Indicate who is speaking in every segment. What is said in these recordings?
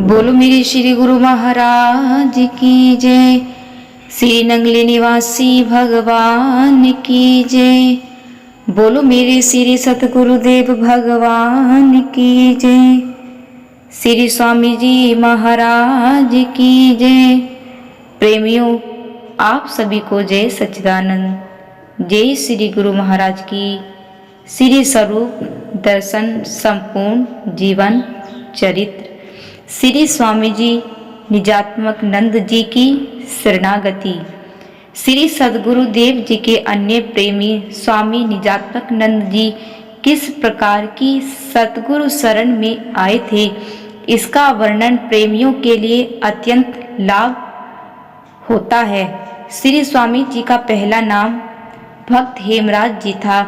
Speaker 1: बोलो मेरे श्री गुरु महाराज की जय। श्री नंगली निवासी भगवान की जय। बोलो मेरे श्री सतगुरुदेव भगवान की जय। श्री स्वामी जी महाराज की जय। प्रेमियों, आप सभी को जय सच्चिदानंद। जय श्री गुरु महाराज की श्री स्वरूप दर्शन संपूर्ण जीवन चरित्र श्री स्वामी जी निजात्मक नंद जी की शरणागति। श्री सद्गुरु देव जी के अन्य प्रेमी स्वामी निजात्मक नंद जी किस प्रकार की सतगुरु शरण में आए थे, इसका वर्णन प्रेमियों के लिए अत्यंत लाभ होता है। श्री स्वामी जी का पहला नाम भक्त हेमराज जी था।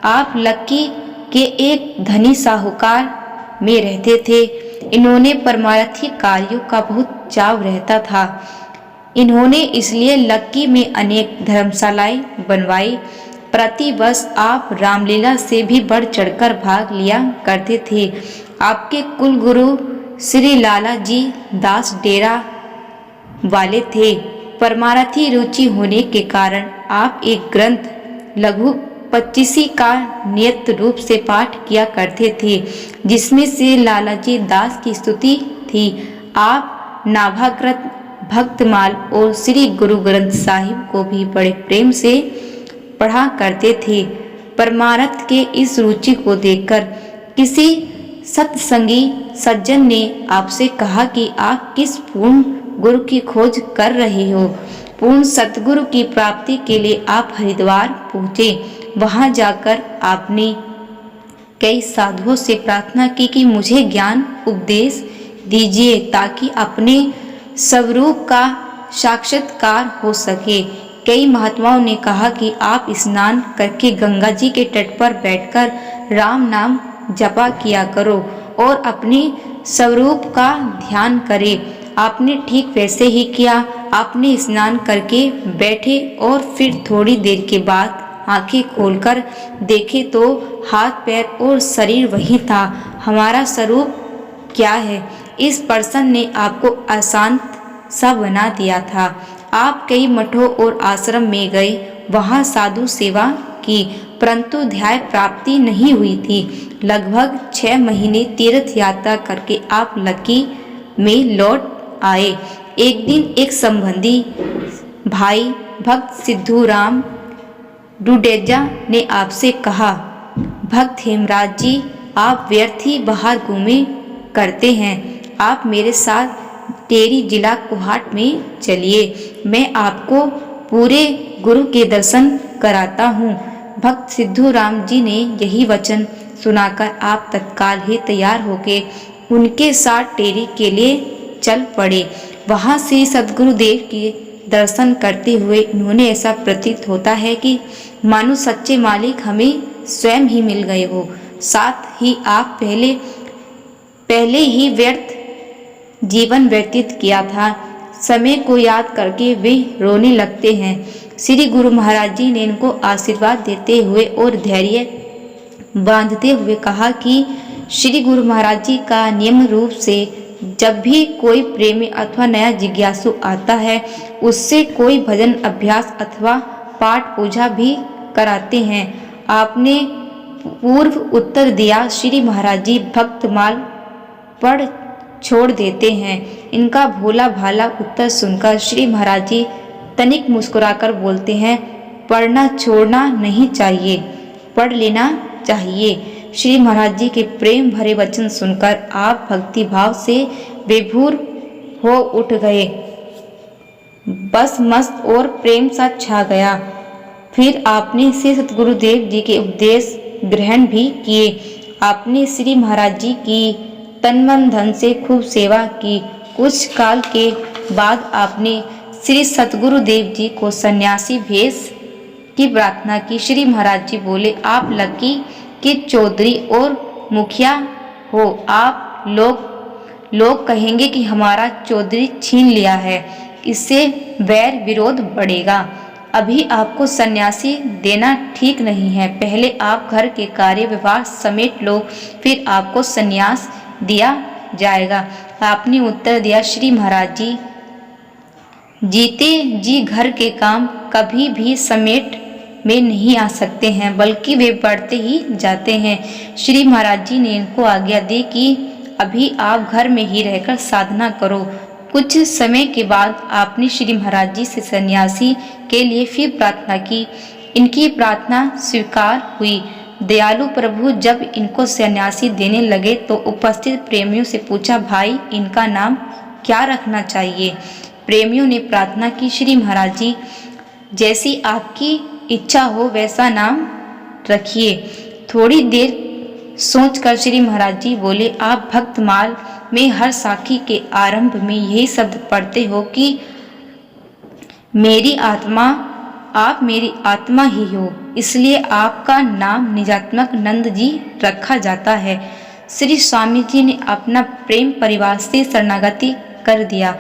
Speaker 1: आप लक्की के एक धनी साहूकार में रहते थे। इन्होंने परमार्थी कार्यों का बहुत चाव रहता था। इन्होंने इसलिए लक्की में अनेक धर्मशालाएं बनवाई। प्रतिवर्ष आप रामलीला से भी बढ़ चढ़कर भाग लिया करते थे। आपके कुल गुरु श्री लाला जी दास डेरा वाले थे। परमार्थी रुचि होने के कारण आप एक ग्रंथ लघु 25 का नियत रूप से पाठ किया करते थे, जिसमें से लालाजी दास की स्तुति थी। आप नाभाकृत भक्तमाल और श्री गुरु ग्रंथ साहिब को भी बड़े प्रेम से पढ़ा करते थे। परमार्थ के इस रुचि को देखकर किसी सत्संगी सज्जन ने आपसे कहा कि आप किस पूर्ण गुरु की खोज कर रहे हो। पूर्ण सतगुरु की प्राप्ति के लिए आप हरिद्वार पहुँचे। वहां जाकर आपने कई साधुओं से प्रार्थना की कि मुझे ज्ञान उपदेश दीजिए ताकि अपने स्वरूप का साक्षात्कार हो सके। कई महात्माओं ने कहा कि आप स्नान करके गंगा जी के तट पर बैठकर राम नाम जपा किया करो और अपने स्वरूप का ध्यान करें। आपने ठीक वैसे ही किया। आपने स्नान करके बैठे और फिर थोड़ी देर के बाद आंखें खोलकर देखे तो हाथ पैर और शरीर वही था। हमारा स्वरूप क्या है, इस पर्सन ने आपको अशांत सा बना दिया था। आप कई मठों और आश्रम में गए, वहां साधु सेवा की, परंतु ध्याय प्राप्ति नहीं हुई थी। लगभग 6 महीने तीर्थ यात्रा करके आप लक्की में लौट आए। एक दिन एक संबंधी भाई भक्त सिद्धूराम डुडेजा ने आपसे कहा, भक्त हेमराज जी, आप व्यर्थ ही बाहर घूमे करते हैं। आप मेरे साथ टेरी जिला कोहाट में चलिए, मैं आपको पूरे गुरु के दर्शन कराता हूँ। भक्त सिद्धूराम जी ने यही वचन सुनाकर आप तत्काल ही तैयार होके उनके साथ टेरी के लिए चल पड़े। वहाँ से सद्गुरुदेव के दर्शन करते हुए इन्होंने ऐसा प्रतीत होता है कि मानो सच्चे मालिक हमें स्वयं ही मिल गए हो। साथ ही आप पहले ही व्यर्थ जीवन व्यतीत किया था। समय को याद करके वे रोने लगते हैं। श्री गुरु महाराज जी ने इनको आशीर्वाद देते हुए और धैर्य बांधते हुए कहा कि श्री गुरु महाराज जी का नियम रूप से जब भी कोई प्रेमी अथवा नया जिज्ञासु आता है, उससे कोई भजन अभ्यास अथवा पाठ पूजा भी कराते हैं। आपने पूर्व उत्तर दिया, श्री महाराज जी भक्तमाल पढ़ छोड़ देते हैं। इनका भोला भाला उत्तर सुनकर श्री महाराज जी तनिक मुस्कुराकर बोलते हैं, पढ़ना छोड़ना नहीं चाहिए, पढ़ लेना चाहिए। श्री महाराज जी के प्रेम भरे वचन सुनकर आप भक्ति भाव से विभोर हो उठ गए। बस मस्त और प्रेम सा छा गया। फिर आपने श्री सतगुरुदेव जी के उपदेश ग्रहण भी किए। आपने श्री महाराज जी की तन मन धन से खूब सेवा की। कुछ काल के बाद आपने श्री सतगुरुदेव जी को सन्यासी भेष की प्रार्थना की। श्री महाराज जी बोले, आप लक्की के चौधरी और मुखिया हो, आप लोग कहेंगे कि हमारा चौधरी छीन लिया है, इससे वैर विरोध बढ़ेगा। अभी आपको सन्यासी देना ठीक नहीं है। पहले आप घर के कार्य व्यवहार समेट लो, फिर आपको सन्यास दिया जाएगा। आपने उत्तर दिया, श्री महाराज जी, जीते जी घर के काम कभी भी समेट में नहीं आ सकते हैं, बल्कि वे बढ़ते ही जाते हैं। श्री महाराज जी ने इनको आज्ञा दी कि अभी आप घर में ही रहकर साधना करो। कुछ समय के बाद आपने श्री महाराज जी से सन्यासी के लिए फिर प्रार्थना की। इनकी प्रार्थना स्वीकार हुई। दयालु प्रभु जब इनको सन्यासी देने लगे तो उपस्थित प्रेमियों से पूछा, भाई इनका नाम क्या रखना चाहिए? प्रेमियों ने प्रार्थना की, श्री महाराज जी, जैसी आपकी इच्छा हो वैसा नाम रखिए। थोड़ी देर सोचकर श्री महाराज जी बोले, आप भक्तमाल में हर साखी के आरंभ में यही शब्द पढ़ते हो कि मेरी आत्मा, आप मेरी आत्मा ही हो, इसलिए आपका नाम निजात्मक नंद जी रखा जाता है। श्री स्वामी जी ने अपना प्रेम परिवार से शरणागति कर दिया।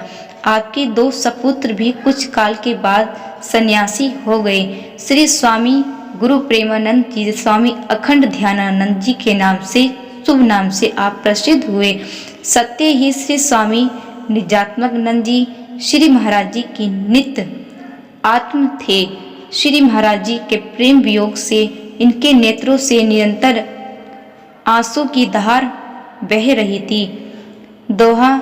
Speaker 1: आपके 2 सपुत्र भी कुछ काल के बाद सन्यासी हो गए। श्री स्वामी गुरु प्रेमानंद जी स्वामी अखंड ध्यानानंद जी के नाम से, शुभ नाम से आप प्रसिद्ध हुए। सत्य ही श्री स्वामी निजात्मक नंद जी श्री महाराज जी की नित्य आत्म थे। श्री महाराज जी के प्रेम वियोग से इनके नेत्रों से निरंतर आंसू की धार बह रही थी। दोहा,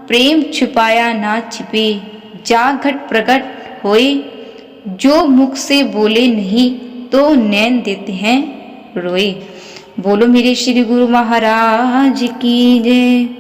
Speaker 1: प्रेम छुपाया ना छिपे, जाघट प्रकट होए, जो मुख से बोले नहीं तो नैन देते हैं रोए। बोलो मेरे श्री गुरु महाराज की जय।